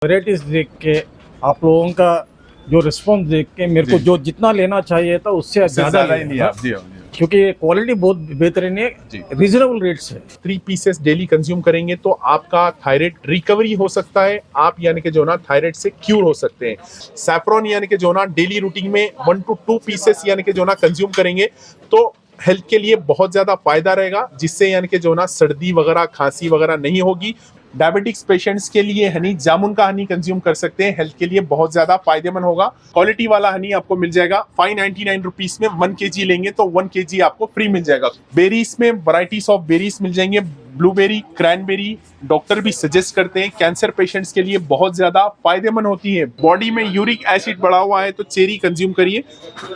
Varieties देख के आप लोगों का जो रिस्पॉन्स देख के मेरे को जो जितना लेना चाहिए था उससे ज़्यादा ही नहीं आप जी क्योंकि क्वालिटी बहुत बेहतरीन है, रीजनेबल रेट्स है। 3 पीसेस डेली कंज्यूम करेंगे तो आपका थायराइड रिकवरी हो सकता है, आप यानी कि जो ना थायराइड से क्यूर हो सकते हैं। सैफ्रॉन यानी कि जो ना डेली रूटीन में 1 to 2 पीसेस यानी कि जो ना कंज्यूम करेंगे तो हेल्थ के लिए बहुत ज्यादा फायदा रहेगा, जिससे यानी कि जो ना सर्दी वगैरह खांसी वगैरह नहीं होगी। डायबिटिक्स पेशेंट्स के लिए हनी, जामुन का हनी कंज्यूम कर सकते हैं, हेल्थ के लिए बहुत ज्यादा फायदेमंद होगा। क्वालिटी वाला हनी आपको मिल जाएगा 599 रुपीज में। 1 kg लेंगे तो 1 kg आपको फ्री मिल जाएगा। बेरीज में वैरायटीज ऑफ बेरीज मिल जाएंगे, ब्लूबेरी, क्रैनबेरी, डॉक्टर भी सजेस्ट करते हैं कैंसर पेशेंट्स के लिए बहुत ज्यादा फायदेमंद होती है। बॉडी में यूरिक एसिड बढ़ा हुआ है तो चेरी कंज्यूम करिए।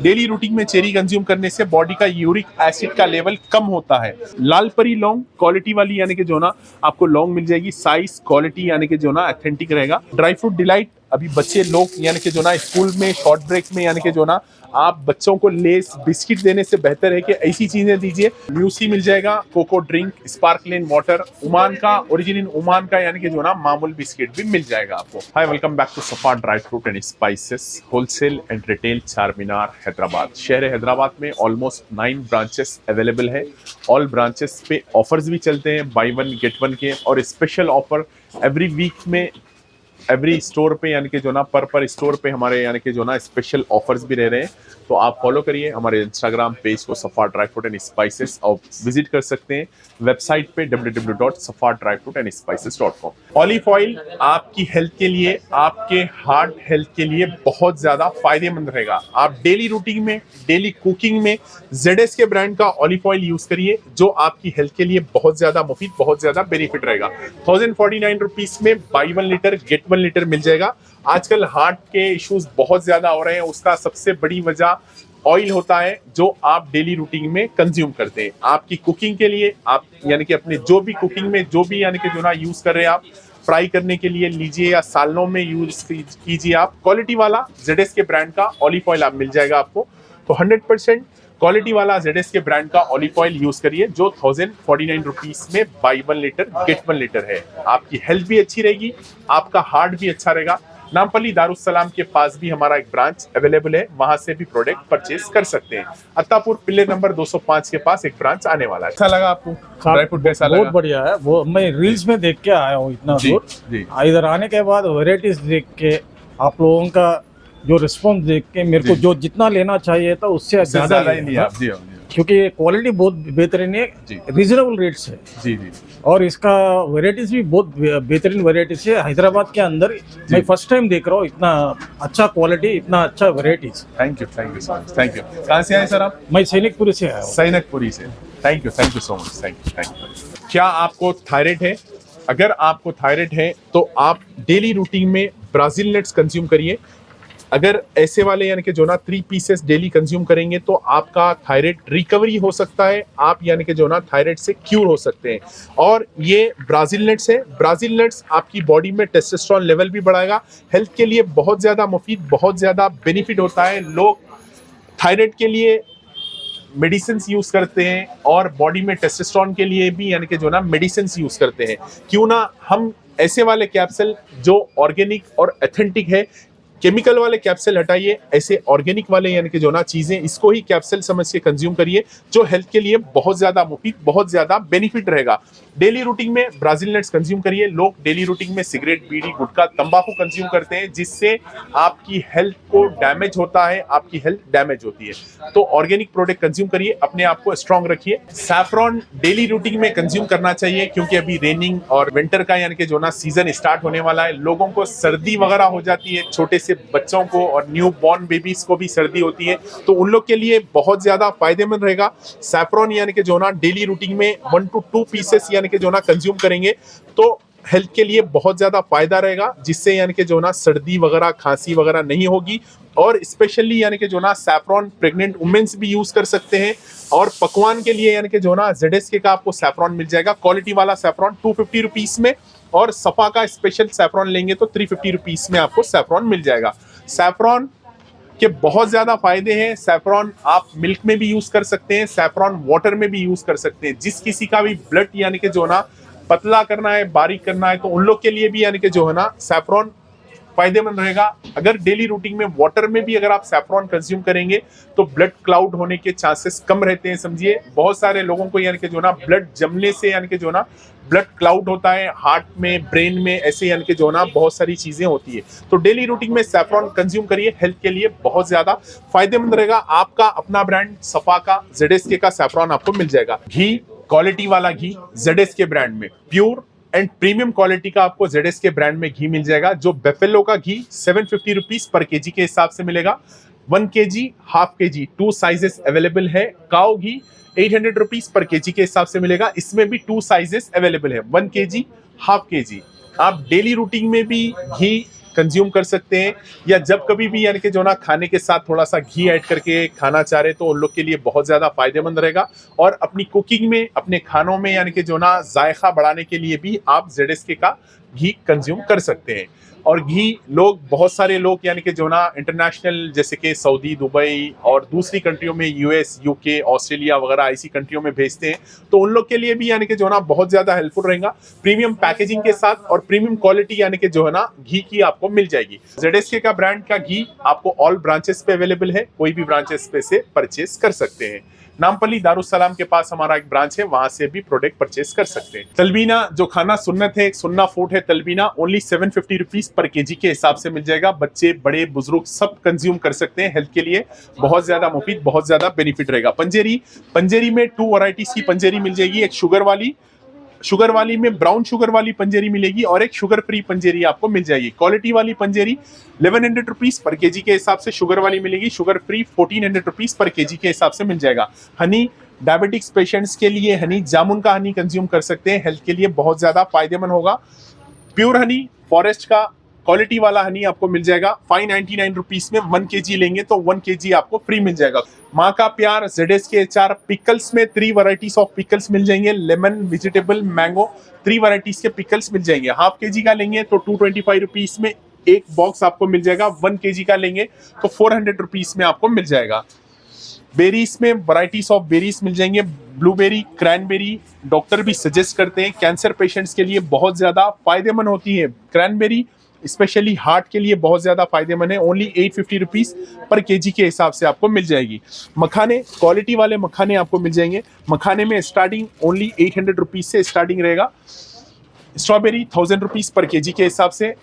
डेली रूटीन में चेरी कंज्यूम करने से बॉडी का यूरिक एसिड का लेवल कम होता है। लाल परी लौंग क्वालिटी वाली यानी कि जो ना आपको लौंग मिल जाएगी, साइज क्वालिटी यानी कि जो ना ऑथेंटिक रहेगा। ड्राई फ्रूट डिलाइट, अभी बच्चे लोग यानी कि जो ना स्कूल में शॉर्ट ब्रेक में यानी कि जो ना आप बच्चों को लेस बिस्किट देने से बेहतर है कि ऐसी चीजें दीजिए। म्यूसी मिल जाएगा, cocoa drink, sparkling water, Oman का ओरिजिन ओमान का यानी कि जो ना मामूल बिस्किट भी मिल जाएगा आपको। हाय, वेलकम बैक टू सफा dry fruit and spices wholesale and retail, Charminar, Hyderabad. शहर हैदराबाद में ऑलमोस्ट 9 ब्रांचेस अवेलेबल है। ऑल ब्रांचेस पे ऑफर्स भी चलते हैं, बाई 1 गेट 1 के, और स्पेशल ऑफर एवरी वीक में एवरी स्टोर पे यानी कि जो ना पर स्टोर पे हमारे यानी कि जो ना स्पेशल ऑफर्स भी रह रहे हैं। तो आप फॉलो करिए हमारे इंस्टाग्राम पेज को, सफा ड्राई फ्रूट एंड स्पाइसेस, और विजिट कर सकते हैं वेबसाइट पे www.safadryfruitandspices.com। ऑलिव ऑयल आपकी हेल्थ के लिए, आपके हार्ट हेल्थ के लिए बहुत ज्यादा फायदेमंद रहेगा। आप डेली रूटीन में, डेली कुकिंग में ZS के ब्रांड का ऑलिव ऑयल यूज करिए, जो आपकी हेल्थ के लिए बहुत ज्यादा मुफीद, बहुत ज्यादा बेनिफिट रहेगा। 1049 रुपीज में बाई 1 लीटर गेट 1 लीटर मिल जाएगा। आजकल हार्ट के इश्यूज बहुत ज्यादा हो रहे हैं, उसका सबसे बड़ी वजह ऑयल होता है जो आप डेली रूटीन में कंज्यूम करते हैं। आपकी कुकिंग के लिए, आप यानी कि अपने जो भी कुकिंग में जो भी यानी कि जो ना यूज कर रहे हैं, आप फ्राई करने के लिए लीजिए या सालों में यूज कीजिए। आप क्वालिटी वाला ZS के ब्रांड का ऑलिव ऑयल आप मिल जाएगा आपको। तो 100% क्वालिटी वाला ZS के ब्रांड का ऑलिव ऑयल यूज करिए, जो 1049 रुपीज में बाई 1 लीटर गेट 1 लीटर है। आपकी हेल्थ भी अच्छी रहेगी, आपका हार्ट भी अच्छा रहेगा। नामपल्ली दारुस्सलाम के पास भी हमारा एक ब्रांच अवेलेबल है, वहां से भी प्रोडक्ट परचेज कर सकते हैं। अत्तापुर पिल्ले नंबर 205 के पास एक ब्रांच आने वाला है। अच्छा लगा आपको ड्राई फ्रूट कैसा लगा? बहुत बढ़िया है। वो मैं रील्स में देख के आया हूँ इतना दूर। इधर आने के बाद वैरायटीज देख के आप लोगों का जो रिस्पॉन्स देख के मेरे को जो जितना लेना चाहिए था उससे ज़्यादा ही नहीं आप जी क्योंकि क्वालिटी बहुत बेहतरीन है, रीजनेबल रेट्स है जी जी, और इसका वैरायटीज भी बहुत बेहतरीन वैरायटीज है। हैदराबाद के अंदर मैं फर्स्ट टाइम देख रहा हूँ इतना अच्छा क्वालिटी, इतना अच्छा varieties. Thank you so much, thank you. कहाँ से आए सर आप? मैं सैनिकपुरी से आया हूँ। सैनिकपुरी से, thank you so much, thank you. क्या आपको थायराइड है? अगर आपको थायराइड है तो आप डेली रूटीन में ब्राजील नट्स कंज्यूम करिए। अगर ऐसे वाले यानी कि जो ना 3 पीसेस डेली कंज्यूम करेंगे तो आपका थायराइड रिकवरी हो सकता है, आप यानी कि जो ना थायराइड से क्यूर हो सकते हैं। और ये ब्राजील नट्स है। ब्राजील नट्स आपकी बॉडी में टेस्टोस्टेरोन लेवल भी बढ़ाएगा, हेल्थ के लिए बहुत ज्यादा मुफीद, बहुत ज्यादा बेनिफिट होता है। लोग थायराइड के लिए मेडिसिन यूज करते हैं और बॉडी में टेस्टोस्टेरोन के लिए भी यानी कि जो ना मेडिसिन यूज करते हैं। क्यों ना हम ऐसे वाले कैप्सूल जो ऑर्गेनिक और ऑथेंटिक है, केमिकल वाले कैप्सूल हटाइए, ऐसे ऑर्गेनिक वाले यानी कि जो ना चीजें, इसको ही कैप्सूल समझ के कंज्यूम करिए, जो हेल्थ के लिए बहुत ज्यादा मुफीद, बहुत ज्यादा बेनिफिट रहेगा। डेली रूटीन में ब्राजील नट्स कंज्यूम करिए। लोग डेली रूटीन में सिगरेट, बीड़ी, गुटखा, तंबाकू कंज्यूम करते हैं, जिससे आपकी हेल्थ को डैमेज होता है, आपकी हेल्थ डैमेज होती है। तो ऑर्गेनिक प्रोडक्ट कंज्यूम करिए, अपने आप को स्ट्रांग रखिए। सैफ्रॉन डेली रूटीन में कंज्यूम करना चाहिए, क्योंकि अभी रेनिंग और विंटर का यानी कि जो ना सीजन स्टार्ट होने वाला है। लोगों को सर्दी वगैरह हो जाती है, छोटे से बच्चों को और न्यू बॉर्न बेबीज को भी सर्दी होती है, तो उन लोग के लिए बहुत ज्यादा फायदेमंद रहेगा। सैफ्रॉन यानी कि जो ना डेली रूटीन में 1 to 2 पीसेस यानी कि जो ना कंज्यूम करेंगे तो हेल्थ के लिए बहुत ज्यादा फायदा रहेगा, जिससे यानी कि जो ना सर्दी वगैरह खांसी वगैरह नहीं होगी। और स्पेशली यानी कि जो ना सैफ्रॉन प्रेग्नेंट वुमेन्स भी यूज कर सकते हैं। और पकवान के लिए यानी कि जो ना ZS के का आपको सैफ्रॉन मिल जाएगा, क्वालिटी वाला सैफ्रॉन 250 रुपीज में, और सफा का स्पेशल सैफ्रॉन लेंगे तो 350 रुपीज में आपको सैफ्रॉन मिल जाएगा। सैफ्रॉन के बहुत ज्यादा फायदे हैं। सैफ्रॉन आप मिल्क में भी यूज कर सकते हैं, सैफ्रॉन वाटर में भी यूज कर सकते हैं। जिस किसी का भी ब्लड यानी कि जो ना पतला करना है, बारीक करना है, तो उन लोग के लिए भी यानी कि जो है ना सैफ्रॉन फायदेमंद रहेगा। अगर डेली रूटीन में वाटर में भी अगर आप सैफरॉन कंज्यूम करेंगे तो ब्लड क्लाउड होने के चांसेस कम रहते हैं। समझिए बहुत सारे लोगों को यानी कि जो ना ब्लड जमने से यानी कि जो ना ब्लड क्लाउड होता है हार्ट में, ब्रेन में, ऐसे यानी कि जो ना बहुत सारी चीजें होती है। तो डेली रूटीन में सैफरॉन कंज्यूम करिए, हेल्थ के लिए बहुत ज्यादा फायदेमंद रहेगा। आपका अपना ब्रांड सफा का, ZSK का सैफरॉन आपको मिल जाएगा। घी, क्वालिटी वाला घी ZSK ब्रांड में, प्योर एंड प्रीमियम क्वालिटी का आपको ZSK ब्रांड में घी मिल जाएगा। जो बेफेलो का घी 750 रुपीज पर केजी के हिसाब से मिलेगा। 1 kg, half KG, 2 sizes available है। काऊ घी 800 रुपीज पर केजी के हिसाब से मिलेगा। इसमें भी 2 साइजेस अवेलेबल है, 1 kg, हाफ केजी। आप डेली रूटीन में भी घी कंज्यूम कर सकते हैं, या जब कभी भी यानी कि जो ना खाने के साथ थोड़ा सा घी ऐड करके खाना चाह रहे तो उन लोग के लिए बहुत ज्यादा फायदेमंद रहेगा। और अपनी कुकिंग में, अपने खानों में यानी कि जो ना जायका बढ़ाने के लिए भी आप ZSK का घी कंज्यूम कर सकते हैं। और घी लोग, बहुत सारे लोग यानी कि जो ना इंटरनेशनल जैसे कि सऊदी, दुबई और दूसरी कंट्रियों में, US, UK, ऑस्ट्रेलिया वगैरह ऐसी कंट्रियों में भेजते हैं, तो उन लोग के लिए भी यानी कि जो ना बहुत ज्यादा हेल्पफुल रहेगा। प्रीमियम पैकेजिंग के साथ और प्रीमियम क्वालिटी यानी कि जो है ना घी की आपको मिल जाएगी। ZSK का ब्रांड का घी आपको ऑल ब्रांचेस पे अवेलेबल है, कोई भी ब्रांचेस पे से परचेस कर सकते हैं। नामपल्ली दारुसलाम के पास हमारा एक ब्रांच है, वहां से भी प्रोडक्ट परचेस कर सकते हैं। तलबीना जो खाना सुन्नत है, एक सुन्ना फूड है तलबीना, ओनली 750 रुपीज पर केजी के हिसाब से मिल जाएगा। बच्चे, बड़े, बुजुर्ग सब कंज्यूम कर सकते हैं। हेल्थ के लिए बहुत ज्यादा मुफीद, बहुत ज्यादा बेनिफिट रहेगा। पंजेरी में 2 वैरायटीज की पंजेरी मिल जाएगी। एक शुगर वाली में ब्राउन शुगर वाली पंजेरी मिलेगी और एक शुगर फ्री पंजेरी आपको मिल जाएगी। क्वालिटी वाली पंजेरी 1100 रुपीज पर केजी के हिसाब से शुगर वाली मिलेगी। Sugar free 1400 rupees per KG के हिसाब से मिल जाएगा। हनी, डायबिटिक्स पेशेंट्स के लिए हनी, जामुन का हनी कंज्यूम कर सकते हैं, हेल्थ के लिए बहुत ज्यादा फायदेमंद होगा। प्योर हनी, फॉरेस्ट का क्वालिटी वाला हनी आपको मिल जाएगा 599 रुपीज में। 1 kg लेंगे तो 1 kg आपको फ्री मिल जाएगा। माँ का प्यार, ZSK अचार, पिकल्स में 3 वैरायटीज ऑफ पिकल्स मिल जाएंगे। लेमन, वेजिटेबल, मैंगो, 3 वैरायटीज के पिकल्स मिल जाएंगे। हाफ केजी का लेंगे तो 225 रुपीज में एक बॉक्स आपको मिल जाएगा। 1 kg का लेंगे तो 400 रुपीज में आपको मिल जाएगा। बेरीज में वैरायटीज ऑफ बेरीज मिल जाएंगे। ब्लूबेरी, क्रैनबेरी डॉक्टर भी सजेस्ट करते हैं, कैंसर पेशेंट्स के लिए बहुत ज्यादा फायदेमंद होती है। क्रैनबेरी स्पेशली हार्ट के लिए बहुत ज्यादा फायदेमंद है। ओनली 850 रुपीज पर केजी के हिसाब से आपको मिल जाएगी। मखाने, क्वालिटी वाले मखाने आपको मिल जाएंगे। मखाने में स्टार्टिंग ओनली 800 रुपीज से स्टार्टिंग रहेगा। स्ट्रॉबेरी 1000 रुपीज पर केजी के हिसाब से,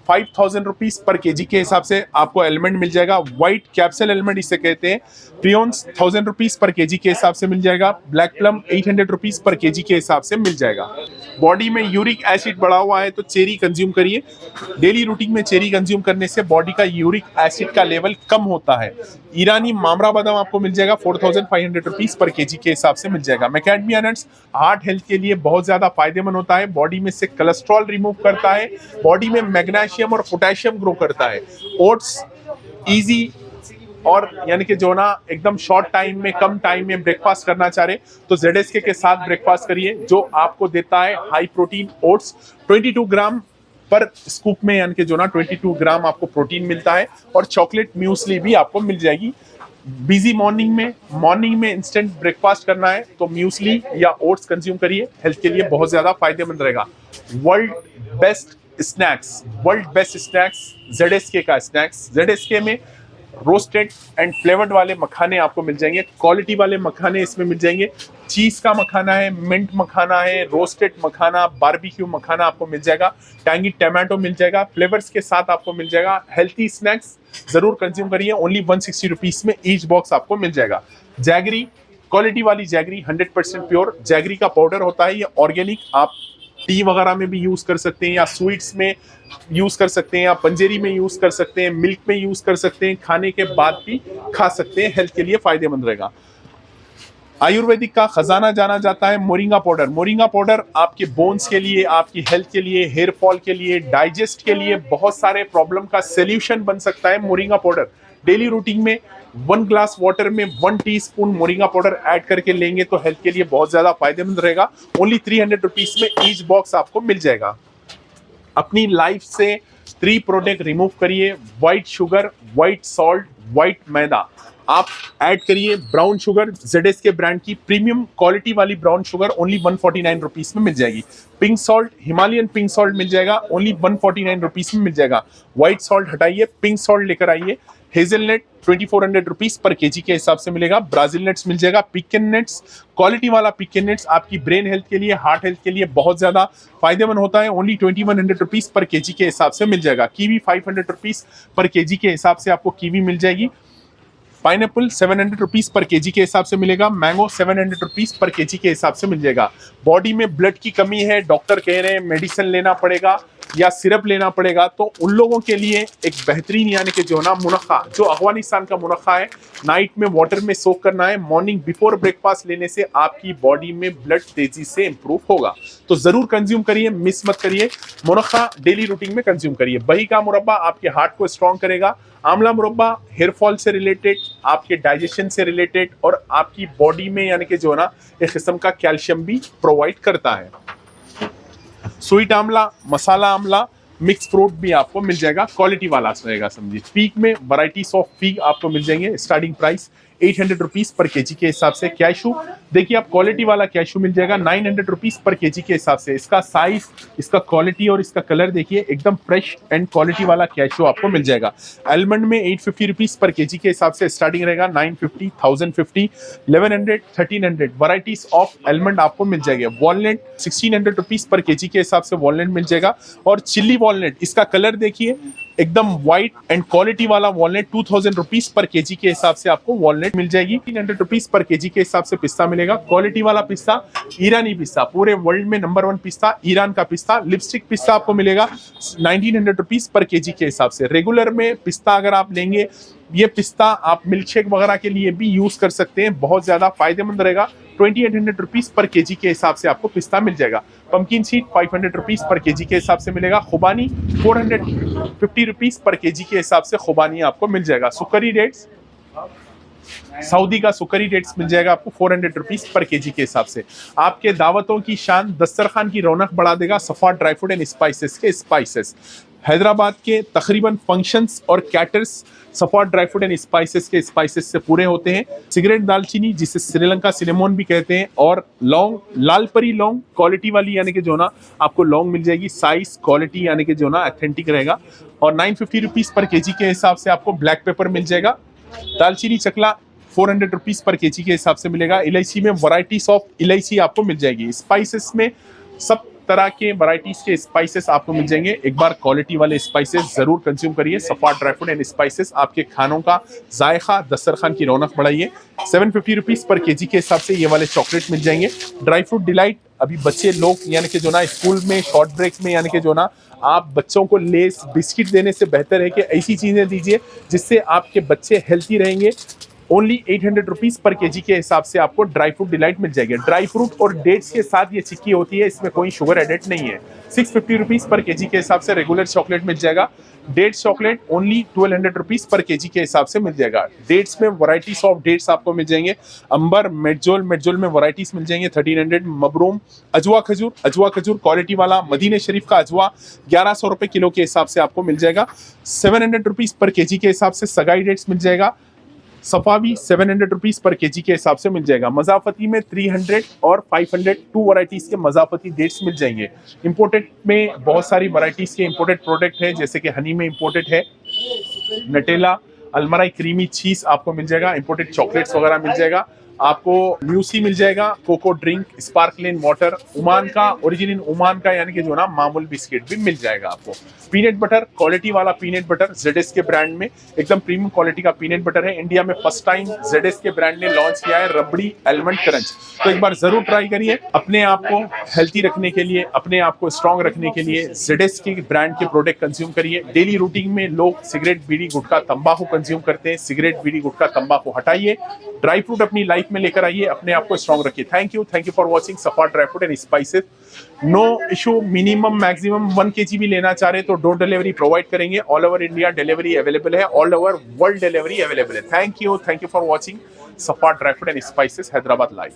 5000 रुपीज पर केजी के हिसाब से आपको एलिमेंट मिल जाएगा। व्हाइट कैप्सूल एलिमेंट इसे कहते हैं। प्रियॉन्स 1000 रुपीज पर केजी के हिसाब से मिल जाएगा। Black plum 800 rupees per KG के हिसाब से मिल जाएगा। बॉडी में यूरिक एसिड बढ़ा हुआ है तो चेरी कंज्यूम करिए। डेली रूटीन में चेरी कंज्यूम करने से बॉडी का यूरिक एसिड का लेवल कम होता है। ईरानी मामरा बादाम आपको मिल जाएगा 4500 रुपीज पर केजी के हिसाब से मिल जाएगा। मैकेडमिया नट्स हार्ट हेल्थ के लिए बहुत ज्यादा फायदेमंद होता है। बॉडी में से कोलेस्ट्रॉल रिमूव करता है, बॉडी में मैग्नीशियम और पोटेशियम ग्रो करता है। ओट्स इजी और यानी कि जो ना एकदम शॉर्ट टाइम में, कम टाइम में ब्रेकफास्ट करना चाह रहे तो ZSK के साथ ब्रेकफास्ट करिए, जो आपको देता है हाई प्रोटीन ओट्स। 22 ग्राम पर स्कूप में यानी कि जो ना 22 ग्राम आपको प्रोटीन मिलता है। और चॉकलेट म्यूसली भी आपको मिल जाएगी। बिजी मॉर्निंग में इंस्टेंट ब्रेकफास्ट करना है तो म्यूसली या ओट्स कंज्यूम करिए, हेल्थ के लिए बहुत ज्यादा फायदेमंद रहेगा। वर्ल्ड बेस्ट स्नैक्स ZSK का स्नैक्स। ZSK में रोस्टेड एंड फ्लेवर्ड वाले मखाने आपको मिल जाएंगे। क्वालिटी वाले मखाने इसमें मिल जाएंगे। चीज का मखाना है, मिंट मखाना है, रोस्टेड मखाना, बारबेक्यू मखाना आपको मिल जाएगा। टैंगी टमाटो मिल जाएगा, फ्लेवर्स के साथ आपको मिल जाएगा। हेल्थी स्नैक्स जरूर कंज्यूम करिए। ओनली 160 रुपीज में ईच बॉक्स आपको मिल जाएगा। जैगरी, क्वालिटी वाली जैगरी 100% प्योर जैगरी का पाउडर होता है। ये ऑर्गेनिक, आप टी वगैरह में भी यूज कर सकते हैं, या स्वीट्स में यूज कर सकते हैं, या पंजेरी में यूज कर सकते हैं, मिल्क में यूज कर सकते हैं, खाने के बाद भी खा सकते हैं, हेल्थ के लिए फायदेमंद रहेगा। आयुर्वेदिक का खजाना जाना जाता है मोरिंगा पाउडर। मोरिंगा पाउडर आपके बोन्स के लिए, आपकी हेल्थ के लिए, हेयर फॉल के लिए, डाइजेस्ट के लिए, बहुत सारे प्रॉब्लम का सोल्यूशन बन सकता है मोरिंगा पाउडर। डेली रूटीन में 1 ग्लास वाटर में 1 टीस्पून मोरिंगा पाउडर ऐड करके लेंगे तो हेल्थ के लिए बहुत ज्यादा फायदेमंद रहेगा। ओनली 300 रुपीज में ईच बॉक्स आपको मिल जाएगा। अपनी लाइफ से 3 प्रोडक्ट रिमूव करिए। White sugar, white salt, white maida. आप ऐड करिए ब्राउन शुगर, ZS के ब्रांड की प्रीमियम क्वालिटी वाली ब्राउन शुगर ओनली 149 रुपीस में मिल जाएगी। Pink salt, Himalayan pink salt मिल जाएगा ओनली 149 रुपीस में मिल जाएगा। व्हाइट सॉल्ट हटाइए, पिंक सॉल्ट लेकर आइए। हेजलनट 2400 रुपीस पर केजी के हिसाब से मिलेगा। ब्राजील नट्स मिल जाएगा। पिकन नट्स, क्वालिटी वाला पिकन नट्स आपकी ब्रेन हेल्थ के लिए, हार्ट हेल्थ के लिए बहुत ज्यादा फायदेमंद होता है। ओनली 2100 रुपीस पर केजी के हिसाब से मिल जाएगा। कीवी 500 रुपीस पर केजी के हिसाब से आपको कीवी मिल जाएगी। पाइनएप्पल 700 रुपीस पर केजी के हिसाब से मिलेगा। मैंगो 700 रुपीस पर केजी के हिसाब से मिल जाएगा। बॉडी में ब्लड की कमी है, डॉक्टर कह रहे हैं मेडिसिन लेना पड़ेगा या सिरप लेना पड़ेगा, तो उन लोगों के लिए एक बेहतरीन यानी कि जो ना मुनक्का, जो अफगानिस्तान का मुनक्का है, नाइट में वाटर में सोक करना है, मॉर्निंग बिफोर ब्रेकफास्ट लेने से आपकी बॉडी में ब्लड तेजी से इंप्रूव होगा। तो जरूर कंज्यूम करिए, मिस मत करिए। मुनक्का डेली रूटीन में कंज्यूम करिए। बही का मुरब्बा आपके हार्ट को स्ट्रॉन्ग करेगा। आंवला मुरब्बा हेयर फॉल से रिलेटेड, आपके डाइजेशन से रिलेटेड और आपकी बॉडी में यानी कि जो ना एक किस्म का कैल्शियम भी प्रोवाइड करता है। स्वीट आंवला, मसाला आंवला, मिक्स फ्रूट भी आपको मिल जाएगा, क्वालिटी वाला रहेगा समझिए। पीक में वैरायटीज ऑफ पीक आपको मिल जाएंगे। स्टार्टिंग प्राइस 800 रुपीस पर केजी के हिसाब से। कैशू देखिए आप, क्वालिटी वाला कैशू मिल जाएगा 900 रुपीस पर केजी के हिसाब से। इसका साइज, इसका क्वालिटी और इसका कलर देखिए, एकदम फ्रेश एंड क्वालिटी वाला कैशू आपको मिल जाएगा। आलमंड में 850 रुपीस पर केजी के हिसाब से स्टार्टिंग रहेगा। 950, 1050, 1100, 1300 वैरायटीज ऑफ आलमंड आपको मिल जाएगा। वॉलनट 1600 रुपीस पर केजी के हिसाब से वॉलनट मिल जाएगा। और चिल्ली वॉलनट, इसका कलर देखिए एकदम व्हाइट एंड क्वालिटी वाला वॉलनट 2000 रुपीस पर केजी के हिसाब से आपको वॉलनट मिल जाएगी। 300 रुपीस पर केजी के हिसाब से पिस्ता मिलेगा। क्वालिटी वाला पिस्ता, ईरानी पिस्ता, पूरे वर्ल्ड में नंबर 1 पिस्ता ईरान का पिस्ता। लिपस्टिक पिस्ता आपको मिलेगा 1900 रुपीस पर केजी के हिसाब से। रेगुलर में पिस्ता अगर आप लेंगे, ये पिस्ता आप मिल्क शेक वगैरह के लिए भी यूज कर सकते हैं, बहुत ज्यादा फायदेमंद रहेगा। 2800 रुपीस पर केजी के हिसाब से आपको पिस्ता मिल जाएगा। पंपकिन सीड 500 रुपीस पर केजी के हिसाब से मिलेगा। खुबानी 450 रुपीस पर केजी के हिसाब से खुबानी आपको मिल जाएगा। सुकरी डेट्स, सऊदी का सुकरी डेट्स मिल जाएगा आपको 400 रुपीस पर केजी के हिसाब से। आपके दावतों की शान, दस्तरखान की रौनक बढ़ा देगा सफा ड्राई फ्रूट एंड स्पाइसेस के स्पाइसेस। हैदराबाद के तकरीबन फंक्शंस और कैटर्स सफा ड्राई फ्रूट एंड स्पाइसेस के स्पाइसेस से पूरे होते हैं। सिगरेट दालचीनी, जिसे श्रीलंका सिनेमोन भी कहते हैं, और लौंग, लालपरी लौंग क्वालिटी वाली यानी कि जो ना आपको लौंग मिल जाएगी। साइज, क्वालिटी यानी कि जो ना ऑथेंटिक रहेगा। और 950 रुपीस पर केजी के हिसाब से आपको ब्लैक पेपर मिल जाएगा। दालचीनी चकला 400 रुपीस पर केजी के हिसाब से मिलेगा। इलायची में वैरायटीज ऑफ इलायची आपको मिल जाएगी। स्पाइसेस में सब तरह के वैरायटीज के स्पाइसेस आपको मिल जाएंगे। एक बार क्वालिटी वाले स्पाइसेस जरूर कंज्यूम करिए। सफा ड्राई फ्रूट एंड स्पाइसेस आपके खानों का जायका, दस्तरखान की रौनक बढ़ाइए। 750 रुपीस पर केजी के हिसाब से ये वाले चॉकलेट मिल जाएंगे। ड्राई फ्रूट डिलाइट, अभी बच्चे लोग यानी कि जो ना स्कूल में शॉर्ट ब्रेक्स में यानी कि जो ना आप बच्चों को लेस बिस्किट देने से बेहतर है कि ऐसी चीजें दीजिए जिससे आपके बच्चे हेल्थी रहेंगे। ओनली 800 रुपीस पर केजी के हिसाब से आपको ड्राई फ्रूट डिलाइट मिल जाएगी। ड्राई फ्रूट और डेट्स के साथ ये चिक्की होती है, इसमें कोई शुगर एडेड नहीं है। 650 रुपीस पर केजी के हिसाब से रेगुलर चॉकलेट मिल जाएगा। डेट्स चॉकलेट ओनली 1200 रुपीस पर केजी के हिसाब से मिल जाएगा। डेट्स में वैरायटीज ऑफ डेट्स आपको मिल जाएंगे। अंबर, मेडजोल में वैरायटीज मिल जाएंगे 1300। मबरूम, अजवा खजूर क्वालिटी वाला मदीने शरीफ का अजवा 1100 रुपए किलो के हिसाब से आपको मिल जाएगा। 700 रुपीस पर केजी के हिसाब से सगाई डेट्स मिल जाएगा। सफावी 700 रुपीस पर केजी के हिसाब से मिल जाएगा। मजाफती में 300 और 500 2 वैरायटीज के मजाफती डेट्स मिल जाएंगे। इंपोर्टेड में बहुत सारी वैरायटीज के इंपोर्टेड प्रोडक्ट है, जैसे कि हनी में इंपोर्टेड है, नटेला, अलमराई क्रीमी चीज आपको मिल जाएगा। इंपोर्टेड चॉकलेट्स वगैरह मिल जाएगा आपको। म्यूसी मिल जाएगा, cocoa drink, sparkling water, Oman का ओरिजिनल ओमान का यानी कि जो ना मामूल बिस्किट भी मिल जाएगा आपको। पीनट बटर, क्वालिटी वाला पीनट बटर ZS के ब्रांड में, एकदम प्रीमियम क्वालिटी का पीनट बटर है। इंडिया में फर्स्ट टाइम ZS के ब्रांड ने लॉन्च किया है रबड़ी आलमंड क्रंच। तो एक बार जरूर ट्राई करिए। अपने आप को हेल्थी रखने के लिए, अपने आप को स्ट्रांग रखने के लिए ZS के ब्रांड के प्रोडक्ट कंज्यूम करिए। डेली रूटीन में लोग सिगरेट, बीड़ी, गुटखा, तंबाकू कंज्यूम करते हैं। सिगरेट, बीड़ी, गुटखा, तंबाकू हटाइए। ड्राई फ्रूट अपनी लाइफ में लेकर आइए, अपने आप को स्ट्रांग रखिए। Thank you for watching Safa dry fruit and spices. No issue, minimum maximum 1 kg भी लेना चाह रहे तो डोर डिलीवरी प्रोवाइड करेंगे। All over India delivery available है, all over world delivery available है। Thank you for watching Safa dry fruit and spices Hyderabad live.